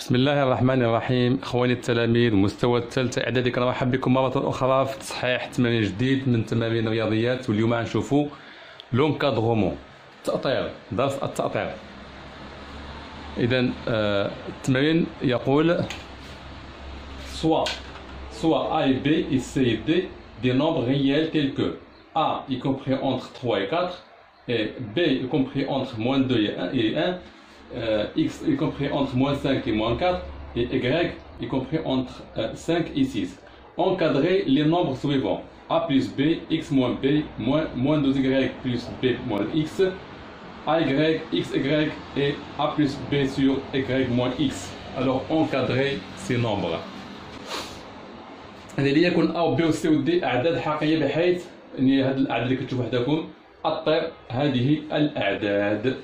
بسم الله الرحمن الرحيم. اخواني التلاميذ مستوى الثالثه اعدادي، كنرحب بكم مره اخرى في تصحيح تمارين جديد من تمارين الرياضيات. واليوم غنشوفوا لونكادغومون، التأطير، درس التأطير. اذا التمرين يقول soit A et B et C et D des nombres réels tels que A y compris entre 3 et 4 et B y compris entre moins 2 et 1, X y compris entre moins 5 et moins 4 et Y y compris entre 5 et 6. Encadrez les nombres suivants: A plus B, X moins B, moins 2Y plus B moins X, AY, XY et A plus B sur Y moins X. Alors encadrez ces nombres. هذه ليكن A و B و C و D أعداد حقيقية، بحيث أن هذه الأعداد اللي كتشوفوا وحدكم أطير هذه الأعداد.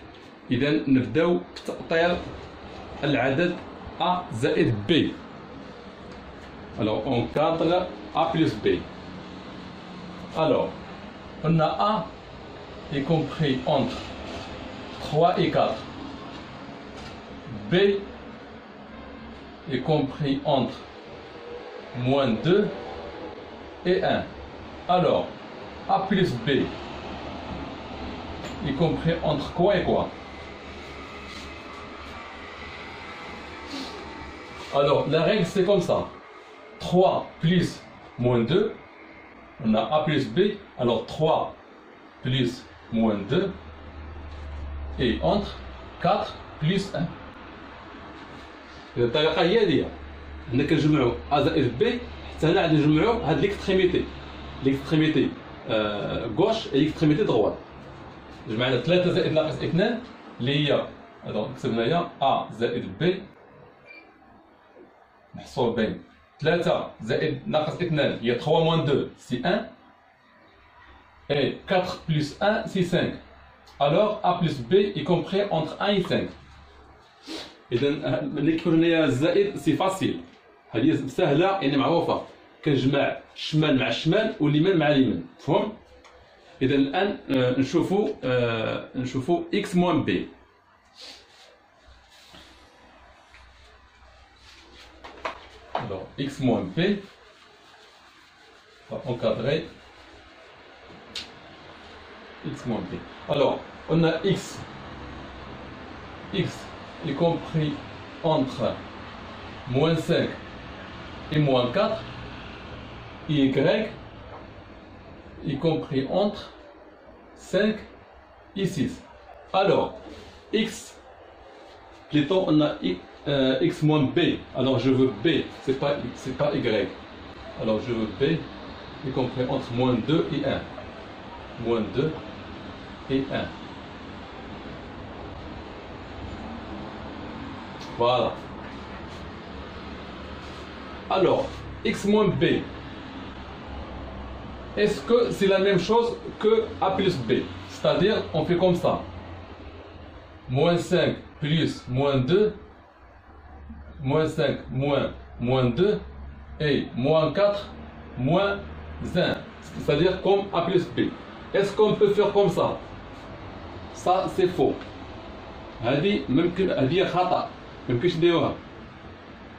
إذا نبداو بتأطير العدد A زائد B. Alors on cadre A plus B. Alors on a A est compris entre 3 et 4. B est compris entre moins 2 et 1. Alors A plus B est compris entre quoi et quoi? Alors la règle c'est comme ça: 3 plus moins 2, on a A plus B. Alors 3 plus moins 2 et entre 4 plus 1. الطريقة هي هذه، حنا كنجمعوا A زائد B حتى هنا غادي نجمعوا هاد ليكستريميتي غوش اي ليكستريميتي دغوات. جمعنا 3 زائد ناقص 2 اللي هي كتبنا هي A زائد B محصور بين 3 زائد ناقص 2 هي 3 moins 2 c'est 1 et 4 plus 1 c'est 5. Alors A plus B est compris entre 1 et 5. إذا ملي كيكون هنايا الزائد سي فاسيل، هذه سهلة يعني معروفة، كنجمع الشمال مع الشمال واليمين مع اليمين، مفهوم؟ إذا الآن نشوفوا X moins B. Alors X moins B, on va encadrer X moins B. Alors on a X est compris entre moins 5 et moins 4 et Y est compris entre 5 et 6. Alors X, plutôt on a X moins B. Alors je veux B, c'est pas Y. Alors je veux B est compris entre moins 2 et 1. Moins 2 et 1. Voilà. Alors, X moins B, est-ce que c'est la même chose que A plus B? C'est-à-dire, on fait comme ça. Moins 5 plus moins 2, moins 5 moins 2, et moins 4 moins 1. C'est-à-dire comme A plus B. Est-ce qu'on peut faire comme ça? Ça, c'est faux. هذه خطأ. ميمكنش نديروها.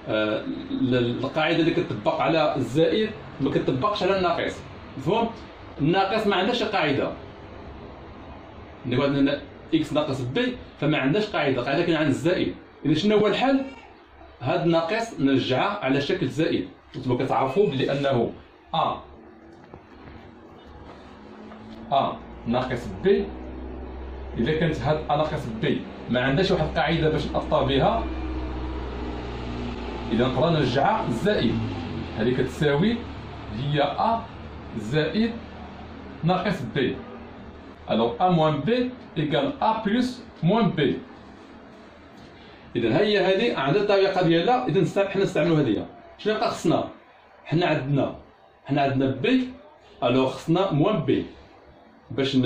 القاعده اللي كتطبق على الزائد ما كتطبقش على الناقص، مفهوم؟ الناقص ما عندهاش قاعده. نقول عندنا اكس ناقص بي فما عندهاش قاعده كاين عند الزائد. اذا شنو هو الحل؟ هذا الناقص نرجعه على شكل زائد. وانتم كتعرفوا بلي انه ا ناقص بي، اذا كانت هاد ا ناقص بي ما عندهاش واحد القاعده باش نأطر بها، إذا نقدر نرجعها الزائد. هذه كتساوي هي A زائد ناقص B. Alors A moins B égale A plus moins B. إذا هي هذه عندها الطريقة ديالها. إذا حنا نستعملوا هذه. شنو يبقى خصنا؟ حنا عندنا B، alors خصنا moins B باش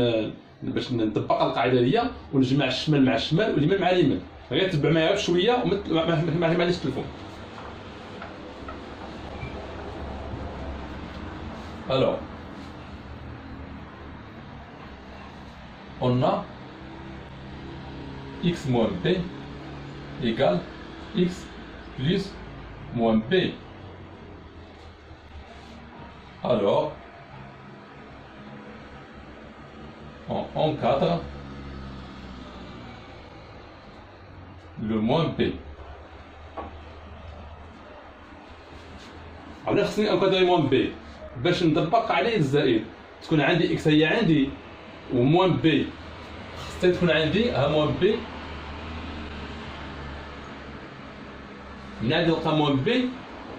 نطبق القاعدة ديالها ونجمع الشمال مع الشمال واليمين مع اليمين. غير تبع معايا بشوية وما تلفون. Alors, on a X moins B égale X plus moins B. Alors, on encadre le moins B. علاش خصني انكادري موان بي باش نطبق عليه الزائد تكون عندي اكس هي عندي وموان بي خصها تكون عندي ها موان بي من عندي نلقى موان بي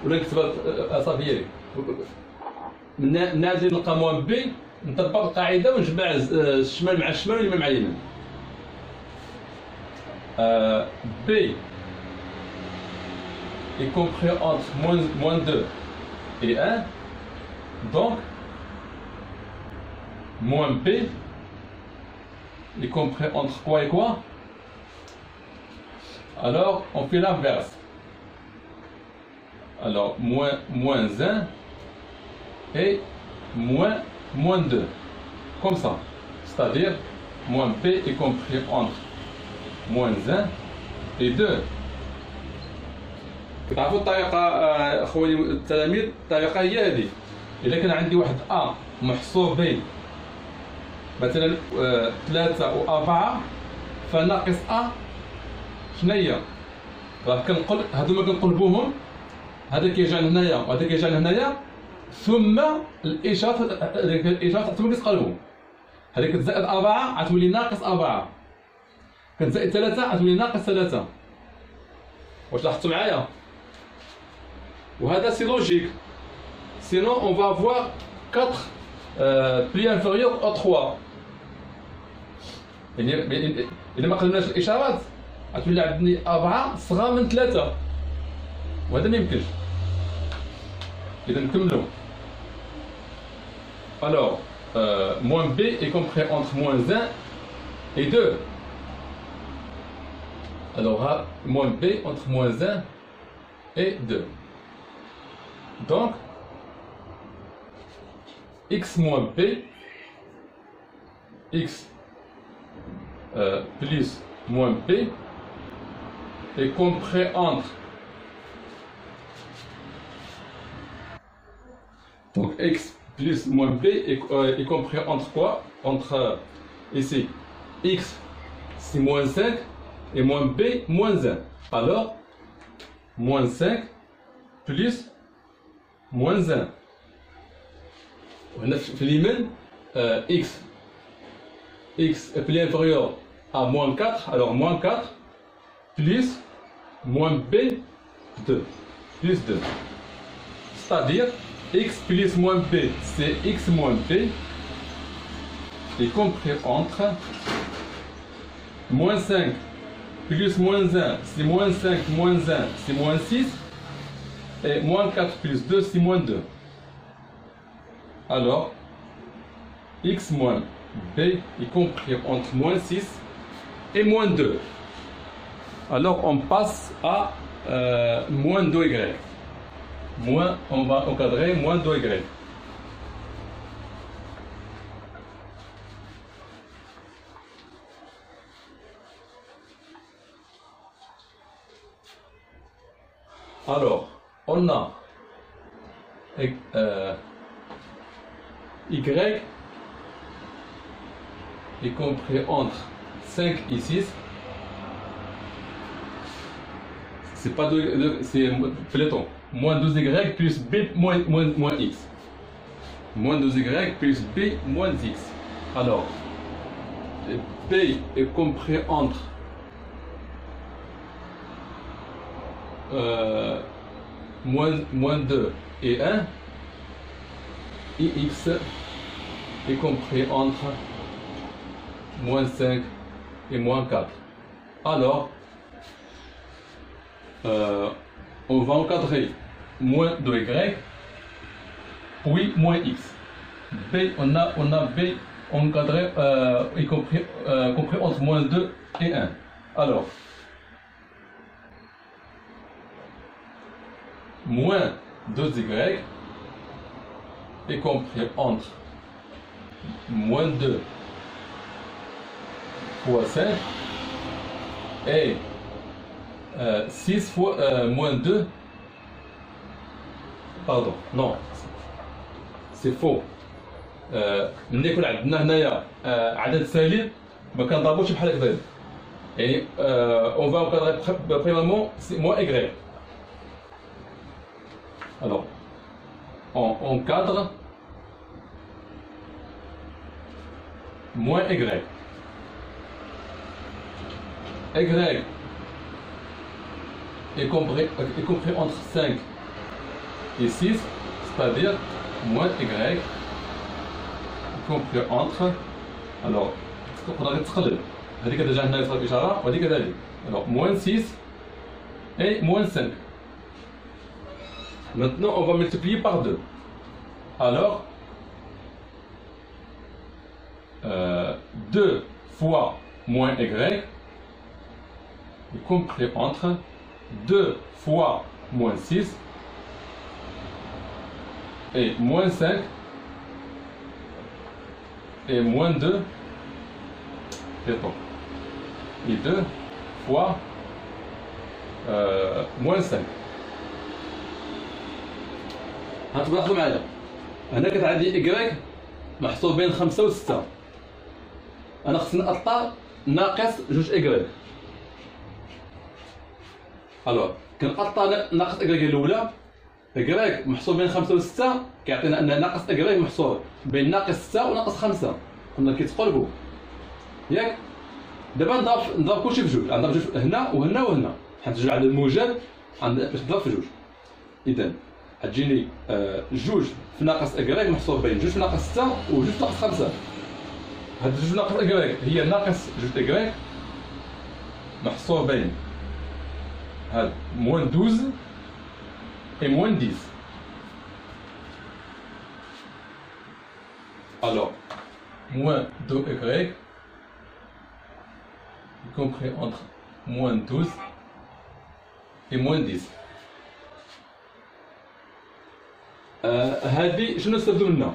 ولا نكتبها صافي لي من عندي نلقى موان بي نطبق القاعده ونجمع الشمال مع الشمال واليمين مع اليمين بي est compris entre moins 2 et 1, donc moins B est compris entre quoi et quoi? Alors on fait l'inverse. Alors moins 1 et moins 2, comme ça. C'est-à-dire moins B est compris entre moins 1 et 2. تعرفوا الطريقه اخواني التلاميذ الطريقه هي هذه. اذا كان عندي واحد ا محصور بين مثلا 3 و4 فناقص ا شنو هي؟ راه كنقول هذوما كنقلبوهم هذا كيجي هنايا وهذا كيجي هنايا ثم الاشارات حتى كتقلبوا هذيك زائد 4 غتولي ناقص 4 كنزائد 3 غتولي ناقص 3 واش لاحظتوا معايا؟ وهذا سي لوجيك sinon on va avoir 4 plis inférieurs à 3 يعني إذا ما قلبناش الإشارات غتولي عندي 4 صغار من 3 وهذا ما يمكنش. إذا نكملوا. Alors moins B est compris entre moins 1 et 2. Alors moins B entre moins 1 et 2. Donc, x moins b, x plus moins b est compris entre. Donc, x plus moins b est compris entre quoi? Entre ici, x c'est moins 5 et moins b moins 1. Alors, moins 5 plus moins 1. وهنا في اليمين x est plus inférieur à moins 4, alors moins 4 plus moins b 2 plus 2. C'est-à-dire x plus moins b c'est x moins b est compris entre moins 5 plus moins 1 c'est moins 5 moins 1 c'est moins 6 et moins 4 plus 2 c'est moins 2. Alors x moins b est compris entre moins 6 et moins 2. Alors on passe à moins 2y. On va encadrer moins 2y. Alors, on a y est compris entre 5 et 6. C'est pas c'est peloton. Moins 2y plus b moins x. Moins 2y plus b moins x. Alors, b est compris entre moins 2 et 1 et x est compris entre moins 5 et moins 4. Alors on va encadrer moins 2y puis moins x. B on a b encadré y compris entre moins 2 et 1. Alors moins 2y est compris entre moins 2 fois 5 et 6 fois moins 2. Pardon, non, c'est faux. ملي يكون عندنا هنايا عدد سالب ما كنضربوش بحال هكذا، يعني on va encadrer premièrement c'est moins y. Alors on encadre moins y. Y est compris entre 5 et 6, c'est-à-dire moins y compris entre. Alors, تقدر تقلب هذيك ديجا هنا صار الاشاره وهذيك كذلك. Alors moins 6 et moins 5. Maintenant on va multiplier par 2. Alors 2 fois moins y compris entre 2 fois moins 6 et moins 5 et moins 2 et 2 fois moins 5. هتلاحظوا معايا هنا كانت عندي y محصور بين 5 و 6. انا خصني نقطع ناقص 2 y. الوغ كنقطع ناقص y الاولى. y محصور بين 5 و 6 كيعطينا ان ناقص y محصور بين ناقص 6 وناقص 5. قلنا كيتقلبوا ياك. دابا نضرب كلشي في جوج، نضرب جوج هنا وهنا وهنا حيت جوج عدد موجب باش نضرب في جوج. اذا غتجيني جوج في ناقص y محصور بين جوج في ناقص 6 وجوج في ناقص 5. هاد جوج ناقص y هي ناقص جوج y محصور بين هاد moins 12 et moins 10. Alors moins 2y compris entre moins 12 et moins 10. هذه شنو نستافدو منها؟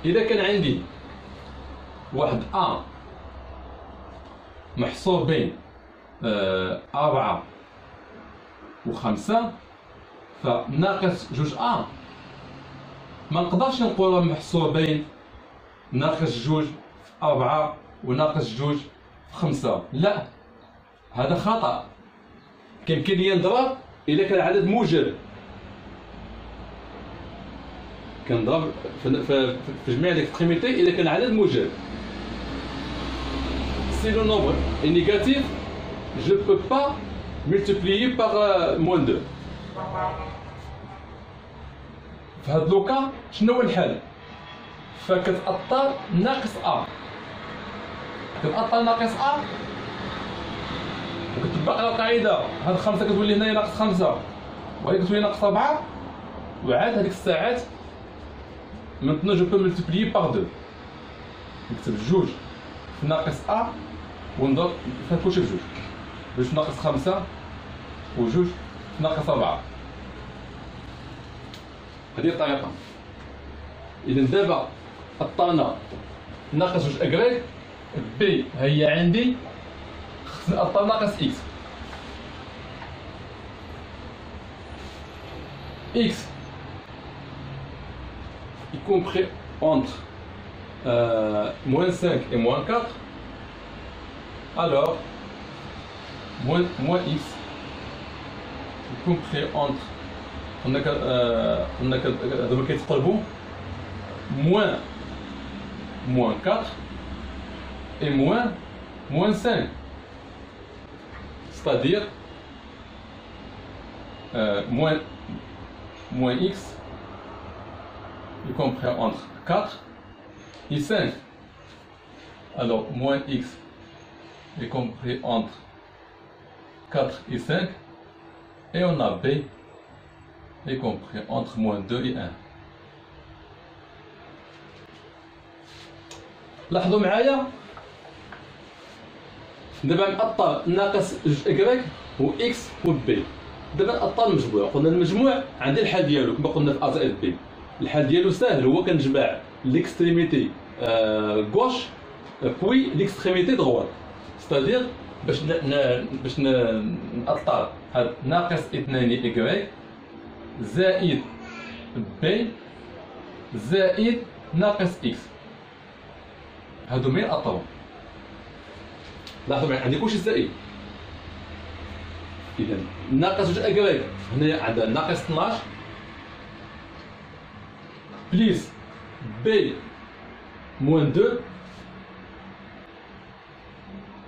إذا كان عندي واحد أ محصور بين 4 و 5 فناقص جوج أ ما نقدرش نقولها محصور بين ناقص جوج في 4 وناقص جوج في 5. لا، هذا خطأ. كيمكن لي نضرب إلا كان العدد موجب، كنضرب في جميع لي اكستريميتي إلا كان العدد موجب. Si le nombre est négatif, je ne peux pas multiplier par moins 2. في هاد لوكا شنو هو الحل؟ فكتأطر ناقص أ، كتأطر ناقص أ وكتبقى القاعدة. هاد 5 كتولي هنايا ناقص 5 وهادي كتولي ناقص 4 وعاد هاديك الساعات maintenant je peux multiplier par 2. نكتب جوج في ناقص أ ونضرب كلشي في جوج. جوج في ناقص 5 وجوج في ناقص 4. هذه الطريقة. إذا دابا أطلنا ناقص جوج أكريك بي هي عندي خصني أطل ناقص إكس. إكس y compris entre moins 5 et moins 4. Alors moins x y compris entre moins 4 et moins 5. C'est-à-dire moins x y compris entre 4 et 5. Alors moins x y compris entre 4 et 5. Et on a b y compris entre moins 2 et 1. لاحظوا معايا دابا نأطر ناقص جوج إكريك و إكس و بي. دابا نأطر المجموع. قلنا المجموع عندي الحل ديالو كما قلنا في أ زائد بي. الحل ديالو ساهل، هو كنجمع ليكستريميتي غوش puis l'extrémité droite. C'est-à-dire, باش نأطر هاد ناقص 2 y زائد b زائد ناقص x. هادو مين أطرو. لاحظوا معايا عندي كلشي زائد. إذا ناقص 2 y هنا عندنا ناقص 12 بليس b moins 2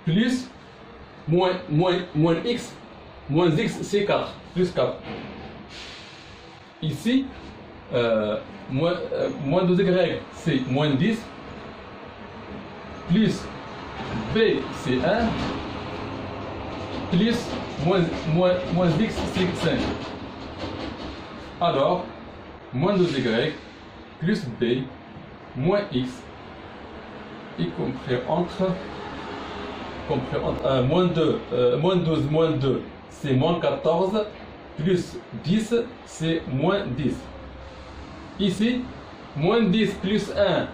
plus moins x c'est 4 plus 4 ici moins 2y c'est moins 10 plus b c'est 1 plus moins x c'est 5. Alors moins 2y plus b moins x y compris entre moins 12 moins 2 c'est moins 14 plus 10 c'est moins 10. Ici moins 10 plus 1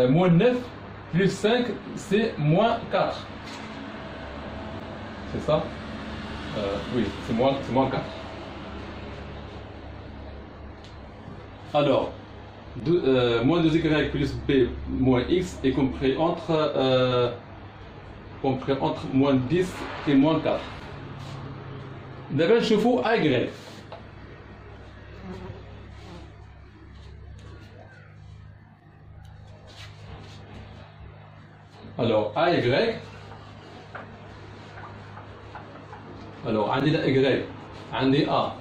moins 9 plus 5 c'est moins 4. C'est ça? Oui, c'est moins 4. Alors moins 2y plus b moins x est compris entre moins 10 et moins 4. D'abord, je fous y. Alors, y. Alors, on dit y. On dit a.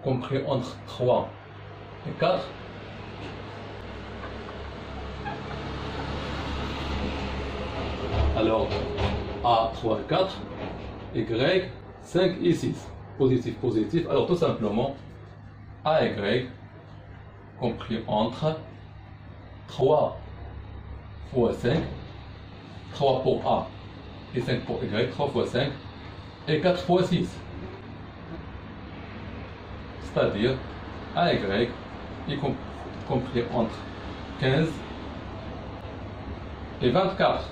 Compris entre 3 et 4. Alors, A, 3, 4, Y, 5 et 6. Positif, positif. Alors, tout simplement, AY compris entre 3 fois 5, 3 pour A et 5 pour Y, 3 fois 5, et 4 fois 6. C'est-à-dire, AY est compris entre 15 et 24.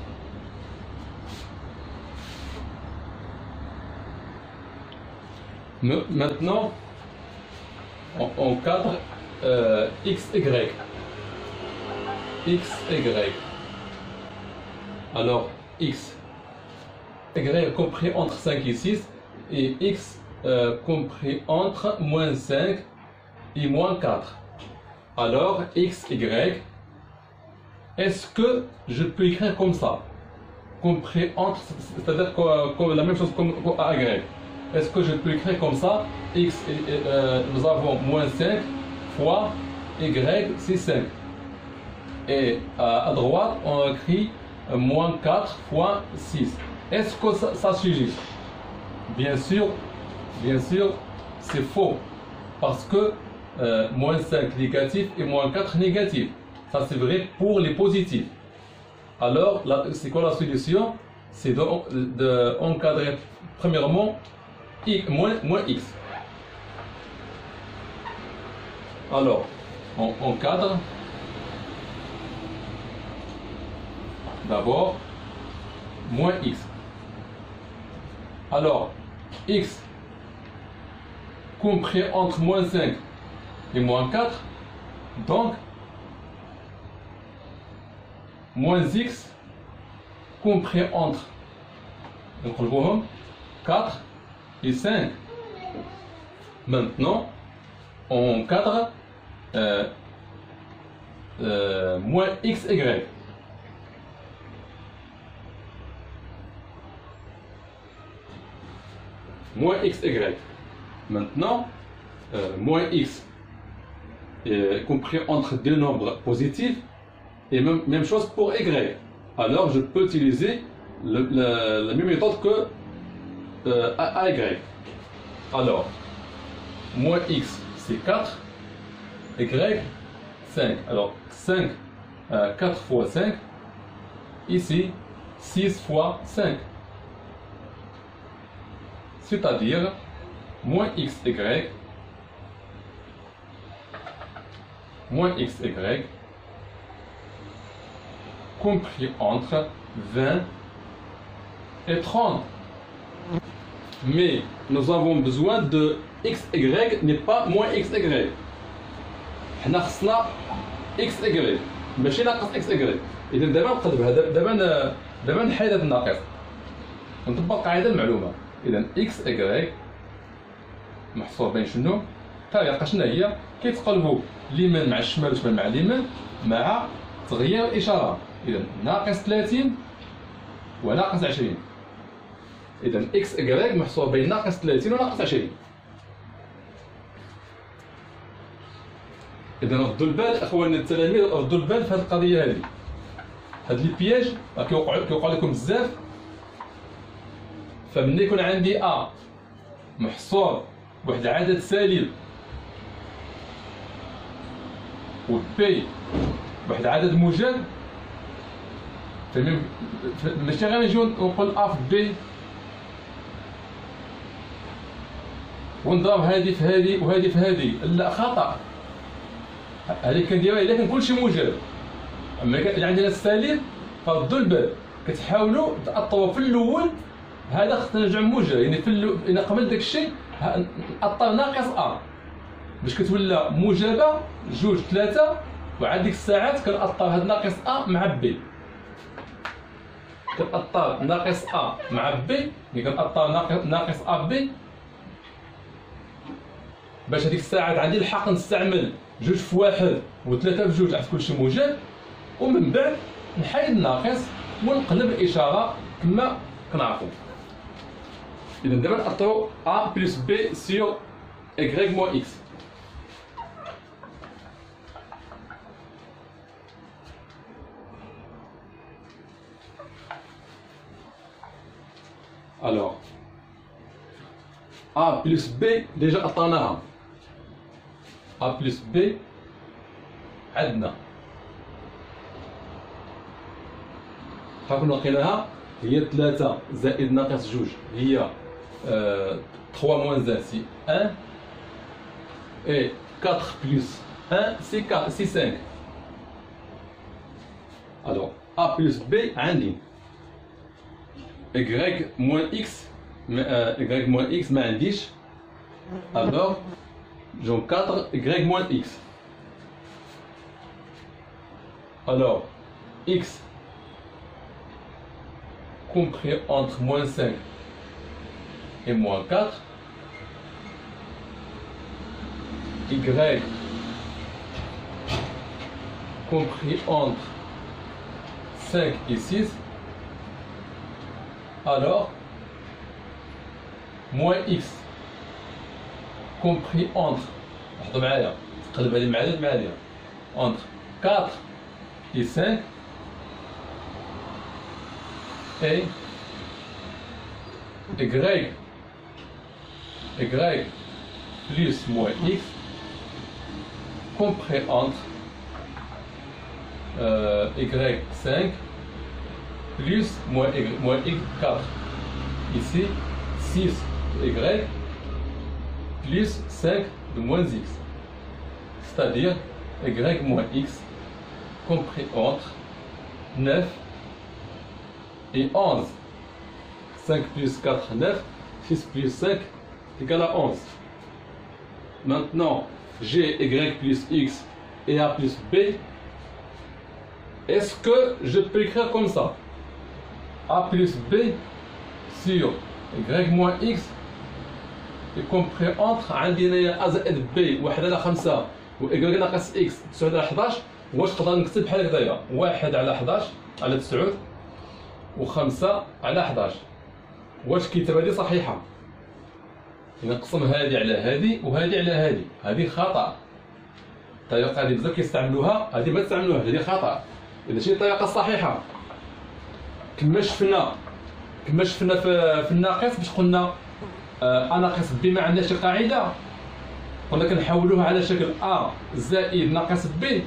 Maintenant, on cadre XY. XY. Alors, X. Y compris entre 5 et 6. Et X compris entre moins 5 et moins 4. Alors, XY. Est-ce que je peux écrire comme ça? Compris entre, c'est-à-dire la même chose comme AY. Est-ce que je peux écrire comme ça? X, nous avons moins 5 fois Y, c'est 5. Et à droite, on écrit moins 4 fois 6. Est-ce que ça suffit? Bien sûr, c'est faux. Parce que moins 5 négatif et moins 4 négatif. Ça, c'est vrai pour les positifs. Alors, c'est quoi la solution? C'est d'encadrer premièrement moins x. Alors, on encadre d'abord moins x. Alors, x compris entre moins 5 et moins 4, donc moins x compris entre 4 et 5. Maintenant, on cadre moins xy. Moins xy. Maintenant, moins x est compris entre deux nombres positifs et même chose pour y. Alors, je peux utiliser la même méthode que AY. Alors, moins x c'est 4, y 5. Alors 5, 4 fois 5, ici 6 fois 5. C'est-à-dire moins xy compris entre 20 et 30. Mais nous avons besoin de xy n'est pas moins xy. حنا خصنا xy ماشي ناقص xy. إذا دابا نقلبها دابا نحيد هذا الناقص ونطبق القاعدة المعلومة. إذا xy محصور بين شنو؟ الطريقة شنو هي؟ كيتقلبوا اليمين مع الشمال والشمال مع اليمين مع تغيير الإشارة. إذا ناقص 30 وناقص 20. إذا إكس إكغيك محصور بين ناقص 30 وناقص 20. إذا ردوا البال أخواننا التلاميذ، ردوا البال في هذه القضية هذه. هاد لي بياج كيوقع لكم بزاف. فملي يكون عندي أ محصور بواحد العدد سالب و بي بواحد العدد موجب، ماشي غنجيو نقول أ في بي ونضرب هذه في هذه وهذه في هذه، لا خطأ. هذه كنديرها إلا كان كلشي موجب. أما إلا عندنا السالب فردوا البال، كتحاولوا تأطروا في الأول هذا خصنا نرجع موجب، يعني إلا قبل داك الشيء نأطر ناقص أ باش كتولى موجبة جوج ثلاثة، وعاد ديك الساعات كنأطر هاد ناقص أ مع بي. كنأطر ناقص أ مع بي، يعني كنأطر ناقص أ بي باش هذيك الساعات عندي الحق نستعمل جوج في واحد وثلاثة في جوج عاد كلشي موجب، ومن بعد نحيد الناقص ونقلب الإشارة كما كنعرفو. إذا دابا نأطرو أ بلس بي سيغ إكغيك موان إكس. Alors, A plus B déjà أطرناها. A plus B عندنا كنا لقيناها هي 3 زائد ناقص جوج هي 3 moins 1 c'est 1 et 4 plus 1 c'est 4 c'est 5. Alors A plus B عندي y moins x y moins x ما عنديش. alors j'ai 4 y moins x. alors x compris entre moins 5 et moins 4, y compris entre 5 et 6, alors moins x compris entre entre 4 et 5 et y plus moins x compris entre y5 plus moins x4. Ici 6 y plus 5 de moins x, c'est-à-dire y moins x compris entre 9 et 11. 5 plus 4, 9. 6 plus 5 égale à 11. Maintenant, j'ai y plus x et a plus b. Est-ce que je peux écrire comme ça? A plus b sur y moins x est compris entre عندنا a زائد b 1 على 5 و y ناقص x 9 على 11. واش نقدر نكتب بحال هكذايا 1 على 11 على 9 و5 على 11؟ واش الكتابه هذه صحيحه؟ نقسم هذه على هذه وهذه على هذه، هذه خطا. الطريقه هذه بزاف كيستعملوها، هذه ما تستعملوهاش، هذه خطا. اذا شنو الطريقه الصحيحه؟ كما شفنا في الناقص باش قلنا ا ناقص ب ما عندناش شي قاعده، قلنا كنحولوها على شكل ا زائد ناقص ب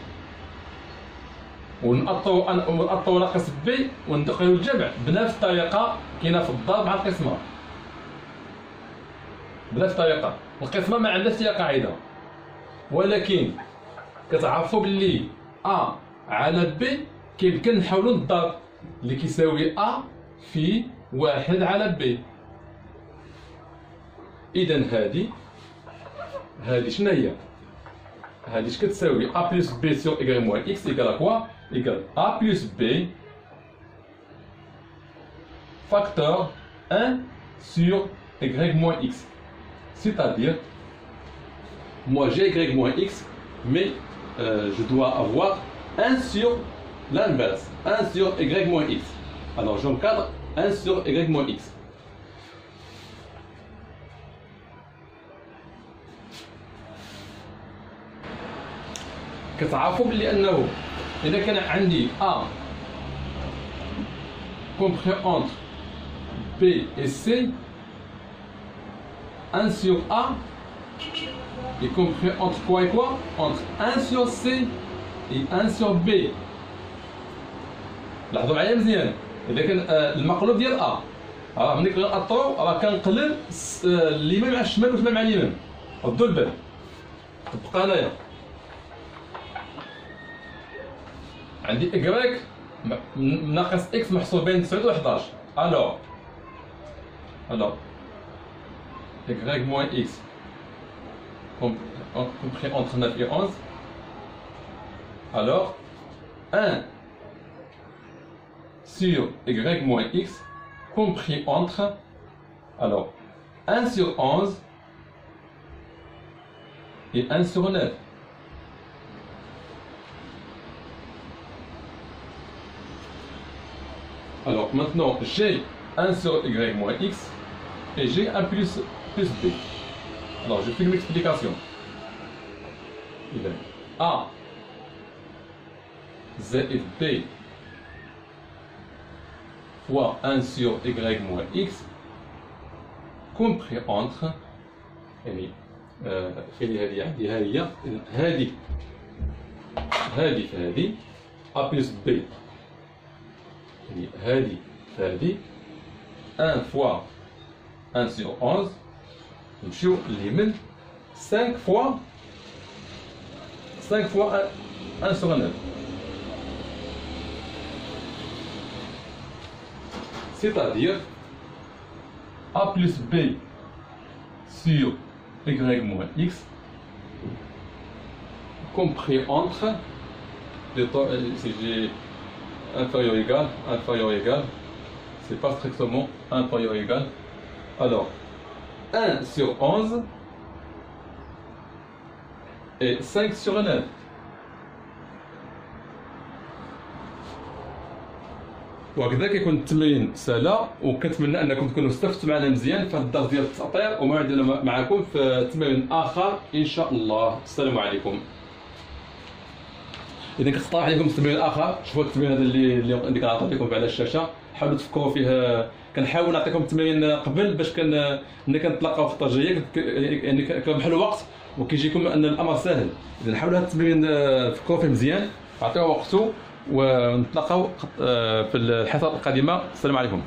ونأطرو ناقص بي وندخلو الجمع بنفس الطريقة كاينة في الضرب مع القسمة. بنفس الطريقة القسمة ما عندهاش فيها قاعدة، ولكن كتعرفوا باللي أ على بي كيمكن نحاولوا نضرب اللي كيساوي أ في 1 على ب. إذا هادي شنو هي؟ هادي اش كتساوي أ بلس ب سور إكغيك موان إكس إيكال كوا؟ إيكال أ بلس ب facteur 1 sur y moins x. C'est-à-dire, moi j'ai y moins x, mais je dois avoir 1 sur l'inverse, 1 sur y moins x. Alors j'encadre 1 sur y moins x. كتعرفوا بلي أنه إذا كان عندي A compris entre B et C, 1 sur A est compris entre quoi et quoi? Entre 1 sur C et 1 sur B. لاحظوا معايا مزيان، إذا كان المقلوب ديال A راه ملي كنأطرو راه كنقلب اليمين مع الشمال والشمال مع اليمين. ردوا البال، تبقى هنايا عندي إكغيك ناقص إكس محصور بين 9 و 11. Alors, y moins x compris entre 9 et 11. Alors, 1 sur y moins x compris entre, alors, 1 sur 11 et 1 sur 9. Alors maintenant, j'ai 1 sur y moins x et j'ai 1 plus b. Alors je fais une multiplication. A z et b fois 1 sur y moins x compris entre يعني هذه عندي ها هي هذه في هذه a plus b يعني هذه 1 fois 1 sur 11 نمشيو لليمين 5 fois 1 sur 9. C'est-à-dire A plus B sur Y moins X compris entre si j'ai inférieur égal, c'est pas strictement inférieur égal. Alors 1 sur 11 et 5 sur 9. وهكذا كيكون التمرين سهله، وكنتمنى انكم تكونوا استفدتوا معنا مزيان في هذا الدرس ديال التأطير، وموعدنا معكم في تمرين اخر ان شاء الله. السلام عليكم. اذا كتقترح عليكم التمرين الاخر، شوفوا التمرين هذا اللي كنعطي لكم على الشاشه، حاولوا تفكروا فيه. كنحاول نعطيكم التمرين قبل باش ملي كنتلاقاو في الطاجيه يعني كنربحوا الوقت وكيجيكم ان الامر سهل. اذا حاولوا هذا التمرين تفكروا فيه مزيان، عطيوه وقته، ونتلاقاو في الحصه القادمه. السلام عليكم.